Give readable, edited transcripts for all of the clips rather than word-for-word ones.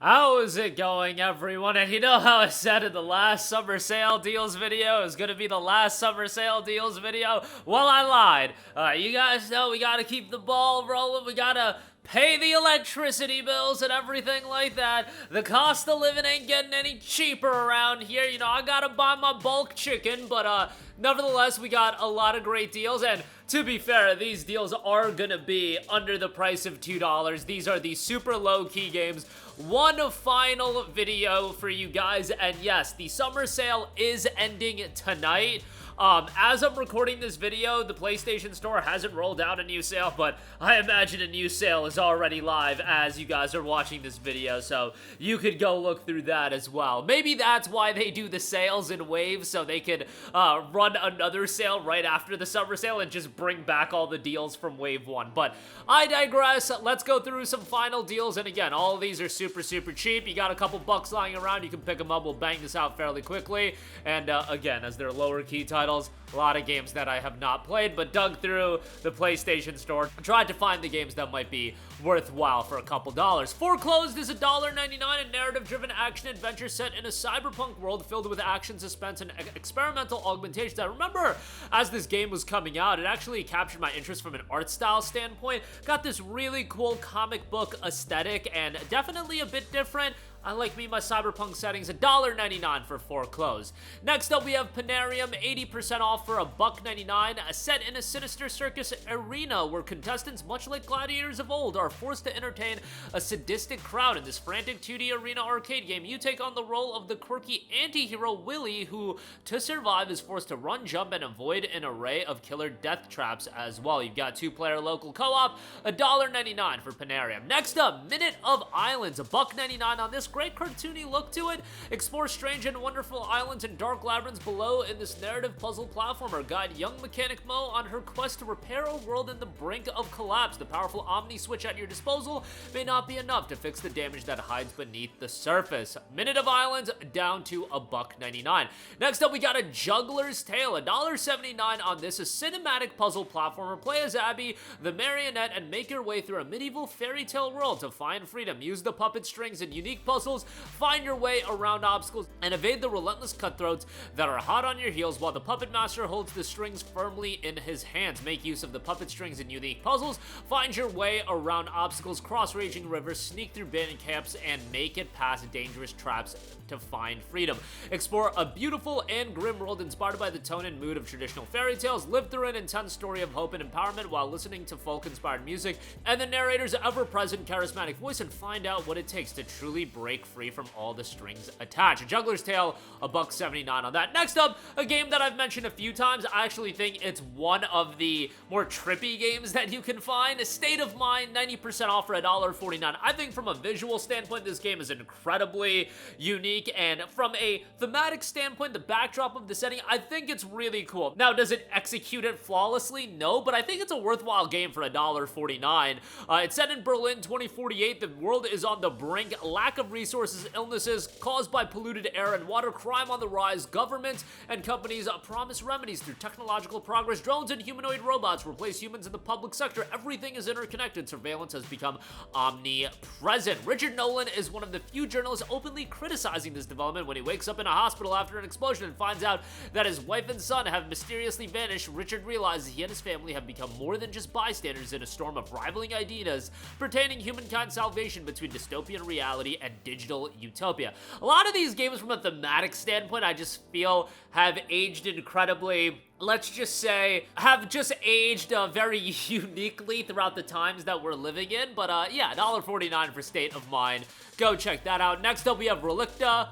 How is it going, everyone? And you know how I said in the last summer sale deals video is gonna be the last summer sale deals video? Well, I lied. You guys know we gotta keep the ball rolling. We gotta pay the electricity bills and everything like that. The cost of living ain't getting any cheaper around here. You know, I gotta buy my bulk chicken, but nevertheless, we got a lot of great deals. And to be fair, these deals are gonna be under the price of $2. These are the super low-key games. One final video for you guys, and yes, the summer sale is ending tonight. As I'm recording this video, the PlayStation Store hasn't rolled out a new sale, but I imagine a new sale is already live as you guys are watching this video, so you could go look through that as well. Maybe that's why they do the sales in waves, so they could run another sale right after the summer sale and just bring back all the deals from wave 1. But I digress. Let's go through some final deals, and again, all of these are super cheap. You got a couple bucks lying around, you can pick them up. We'll bang this out fairly quickly, and again, as they're lower key titles, a lot of games that I have not played, but dug through the PlayStation Store, tried to find the games that might be worthwhile for a couple dollars. FORECLOSED is $1.99, a narrative-driven action-adventure set in a cyberpunk world filled with action, suspense, and experimental augmentations. I remember as this game was coming out, it actually captured my interest from an art style standpoint. Got this really cool comic book aesthetic, and definitely a bit different. I like me my cyberpunk settings. $1.99 for FORECLOSED. Next up, we have Penarium, 80% off for $1.99. A set in a sinister circus arena where contestants, much like gladiators of old, are forced to entertain a sadistic crowd. In this frantic 2D arena arcade game, you take on the role of the quirky anti-hero Willy, who, to survive, is forced to run, jump, and avoid an array of killer death traps as well. You've got 2-player local co-op, $1.99 for Penarium. Next up, Minute of Islands, $1.99 on this. Great cartoony look to it. Explore strange and wonderful islands and dark labyrinths below in this narrative puzzle platformer. Guide young mechanic Mo on her quest to repair a world in the brink of collapse. The powerful Omni switch at your disposal may not be enough to fix the damage that hides beneath the surface. Minute of Islands down to $1.99. Next up, we got a Juggler's Tale, $1.79 on this. A cinematic puzzle platformer. Play as Abby, the marionette, and make your way through a medieval fairy tale world to find freedom. Use the puppet strings and unique puzzles, find your way around obstacles, and evade the relentless cutthroats that are hot on your heels while the puppet master holds the strings firmly in his hands. Make use of the puppet strings and unique puzzles, find your way around obstacles, cross raging rivers, sneak through bandit camps, and make it past dangerous traps to find freedom. Explore a beautiful and grim world inspired by the tone and mood of traditional fairy tales. Live through an intense story of hope and empowerment while listening to folk-inspired music and the narrator's ever-present charismatic voice, and find out what it takes to truly break free from all the strings attached. A Juggler's Tale, $1.79 on that. Next up, a game that I've mentioned a few times. I actually think it's one of the more trippy games that you can find. State of Mind, 90% off for $1.49. I think from a visual standpoint, this game is incredibly unique, and from a thematic standpoint, the backdrop of the setting, I think it's really cool. Now, does it execute it flawlessly? No, but I think it's a worthwhile game for $1.49. It's set in Berlin, 2048. The world is on the brink. Lack of resources, illnesses caused by polluted air and water, crime on the rise. Governments and companies promise remedies through technological progress. Drones and humanoid robots replace humans in the public sector. Everything is interconnected. Surveillance has become omnipresent. Richard Nolan is one of the few journalists openly criticizing this development when he wakes up in a hospital after an explosion and finds out that his wife and son have mysteriously vanished. Richard realizes he and his family have become more than just bystanders in a storm of rivaling ideas pertaining humankind's salvation between dystopian reality and digital utopia. A lot of these games from a thematic standpoint, I just feel have aged incredibly, let's just say, have just aged very uniquely throughout the times that we're living in. But yeah, $1.49 for State of Mind. Go check that out. Next up, we have Relicta.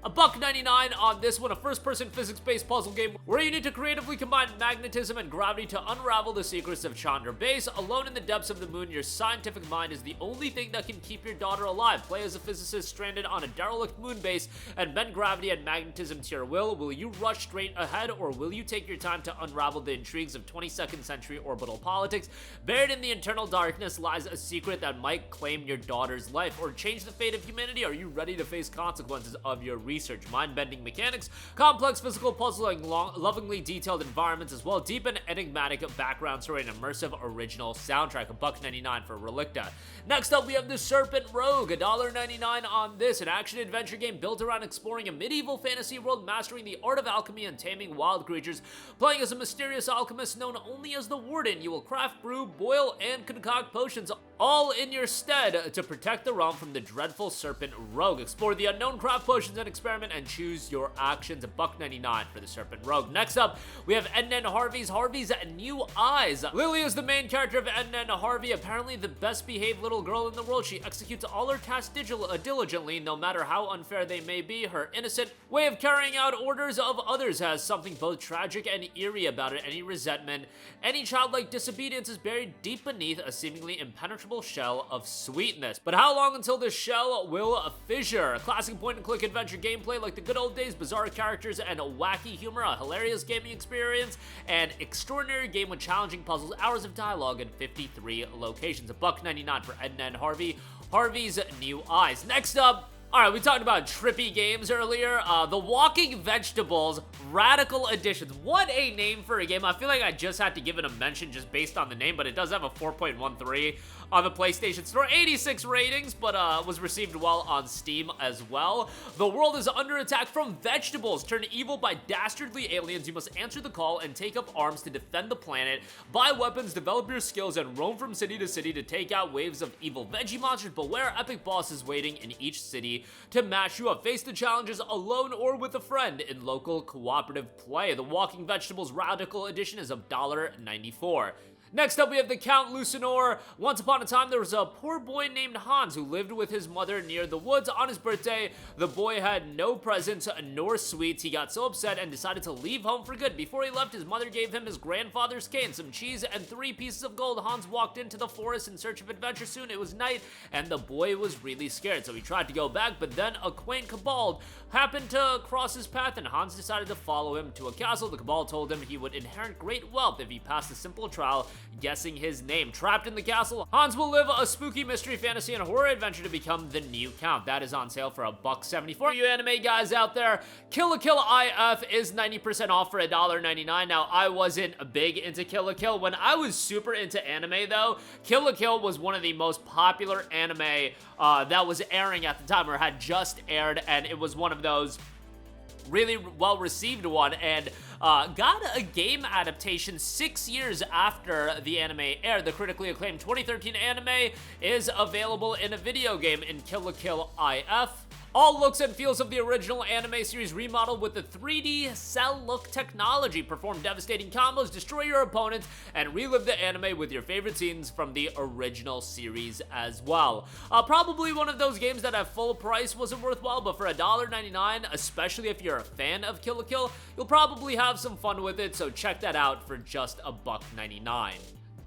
$1.99 on this one, a first-person physics-based puzzle game where you need to creatively combine magnetism and gravity to unravel the secrets of Chandra Base. Alone in the depths of the moon, your scientific mind is the only thing that can keep your daughter alive. Play as a physicist stranded on a derelict moon base and bend gravity and magnetism to your will. Will you rush straight ahead, or will you take your time to unravel the intrigues of 22nd century orbital politics? Buried in the eternal darkness lies a secret that might claim your daughter's life or change the fate of humanity. Are you ready to face consequences of your research, mind-bending mechanics, complex physical puzzling, lovingly detailed environments, as well as deep and enigmatic background story and immersive original soundtrack. $1.99 for Relicta. Next up, we have the Serpent Rogue, $1.99 on this, an action-adventure game built around exploring a medieval fantasy world, mastering the art of alchemy and taming wild creatures. Playing as a mysterious alchemist known only as the Warden, you will craft, brew, boil, and concoct potions, all in your stead, to protect the realm from the dreadful Serpent Rogue. Explore the unknown, craft potions, and experiment, and choose your actions. $1.99 for the Serpent Rogue. Next up, we have Edna and Harvey's New Eyes. Lily is the main character of Edna and Harvey, apparently the best behaved little girl in the world. She executes all her tasks diligently, no matter how unfair they may be. Her innocent way of carrying out orders of others has something both tragic and eerie about it. Any resentment, any childlike disobedience is buried deep beneath a seemingly impenetrable shell of sweetness. But how long until this shell will fissure? A classic point-and-click adventure gameplay like the good old days, bizarre characters and wacky humor, a hilarious gaming experience, an extraordinary game with challenging puzzles, hours of dialogue, and 53 locations. $1.99 for Edna and Harvey's New Eyes. Next up, alright, we talked about trippy games earlier. The Walking Vegetables Radical Editions. What a name for a game. I feel like I just had to give it a mention just based on the name, but it does have a 4.13 on the PlayStation Store. 86 ratings, but was received well on Steam as well. The world is under attack from vegetables. Turned evil by dastardly aliens, you must answer the call and take up arms to defend the planet. Buy weapons, develop your skills, and roam from city to city to take out waves of evil veggie monsters. Beware, epic bosses waiting in each city to match you up. Face the challenges alone or with a friend in local cooperative play. The Walking Vegetables Radical Edition is $1.94. Next up, we have the Count Lucanor. Once upon a time, there was a poor boy named Hans who lived with his mother near the woods. On his birthday, the boy had no presents nor sweets. He got so upset and decided to leave home for good. Before he left, his mother gave him his grandfather's cane, some cheese, and 3 pieces of gold. Hans walked into the forest in search of adventure. Soon it was night, and the boy was really scared, so he tried to go back, but then a quaint kobold happened to cross his path, and Hans decided to follow him to a castle. The kobold told him he would inherit great wealth if he passed a simple trial guessing his name. Trapped in the castle, Hans will live a spooky mystery, fantasy, and horror adventure to become the new Count. That is on sale for $1.74. You anime guys out there, Kill la Kill IF is 90% off for $1.99. Now, I wasn't big into Kill la Kill. When I was super into anime, though, Kill la Kill was one of the most popular anime that was airing at the time, or had just aired, and it was one of those really well-received one, and got a game adaptation 6 years after the anime aired. The critically acclaimed 2013 anime is available in a video game in Kill la Kill IF. All looks and feels of the original anime series remodeled with the 3D cell look technology. Perform devastating combos, destroy your opponents, and relive the anime with your favorite scenes from the original series as well. Probably one of those games that at full price wasn't worthwhile, but for $1.99, especially if you're a fan of Kill la Kill, you'll probably have some fun with it, so check that out for just $1.99.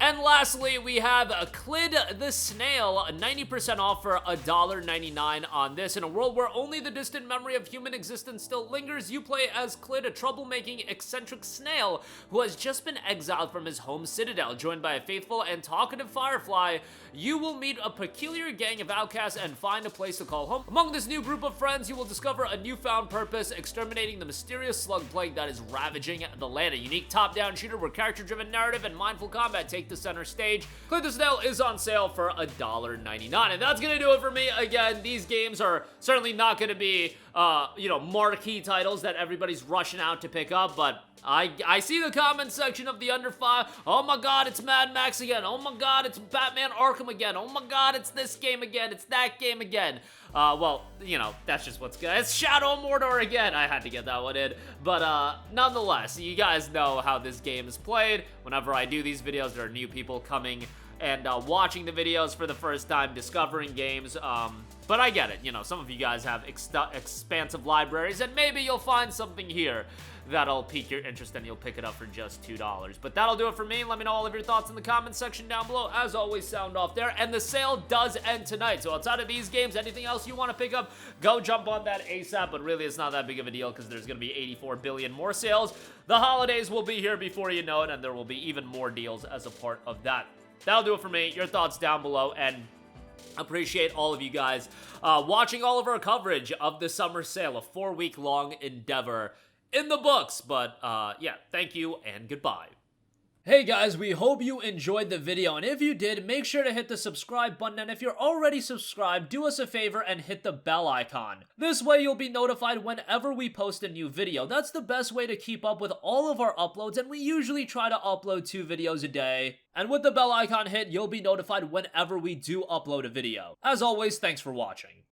And lastly, we have Clid The Snail, 90% off for $1.99 on this. In a world where only the distant memory of human existence still lingers, you play as Clid, a troublemaking, eccentric snail who has just been exiled from his home citadel. Joined by a faithful and talkative firefly, you will meet a peculiar gang of outcasts and find a place to call home. Among this new group of friends, you will discover a newfound purpose, exterminating the mysterious slug plague that is ravaging the land. A unique top-down shooter where character-driven narrative and mindful combat take the center stage. Clid The Snail is on sale for $1.99, and that's gonna do it for me. Again, these games are certainly not gonna be, marquee titles that everybody's rushing out to pick up, but I see the comment section of the Under 5. Oh my god, it's Mad Max again. Oh my god, it's Batman Arkham again. Oh my god, it's this game again. It's that game again. That's just what's good. It's Shadow of Mordor again. I had to get that one in. But nonetheless, you guys know how this game is played. Whenever I do these videos, there are new people coming and watching the videos for the first time, discovering games. But I get it. Some of you guys have expansive libraries, and maybe you'll find something here that'll pique your interest and you'll pick it up for just $2. But that'll do it for me. Let me know all of your thoughts in the comments section down below. As always, sound off there. And the sale does end tonight. So outside of these games, anything else you want to pick up, go jump on that ASAP. But really, it's not that big of a deal because there's going to be 84 billion more sales. The holidays will be here before you know it, and there will be even more deals as a part of that. That'll do it for me. Your thoughts down below, and Appreciate all of you guys watching all of our coverage of the summer sale, a 4-week-long endeavor in the books. But yeah, thank you and goodbye. Hey guys, we hope you enjoyed the video, and if you did, make sure to hit the subscribe button, and if you're already subscribed, do us a favor and hit the bell icon. This way you'll be notified whenever we post a new video. That's the best way to keep up with all of our uploads, and we usually try to upload 2 videos a day. And with the bell icon hit, you'll be notified whenever we do upload a video. As always, thanks for watching.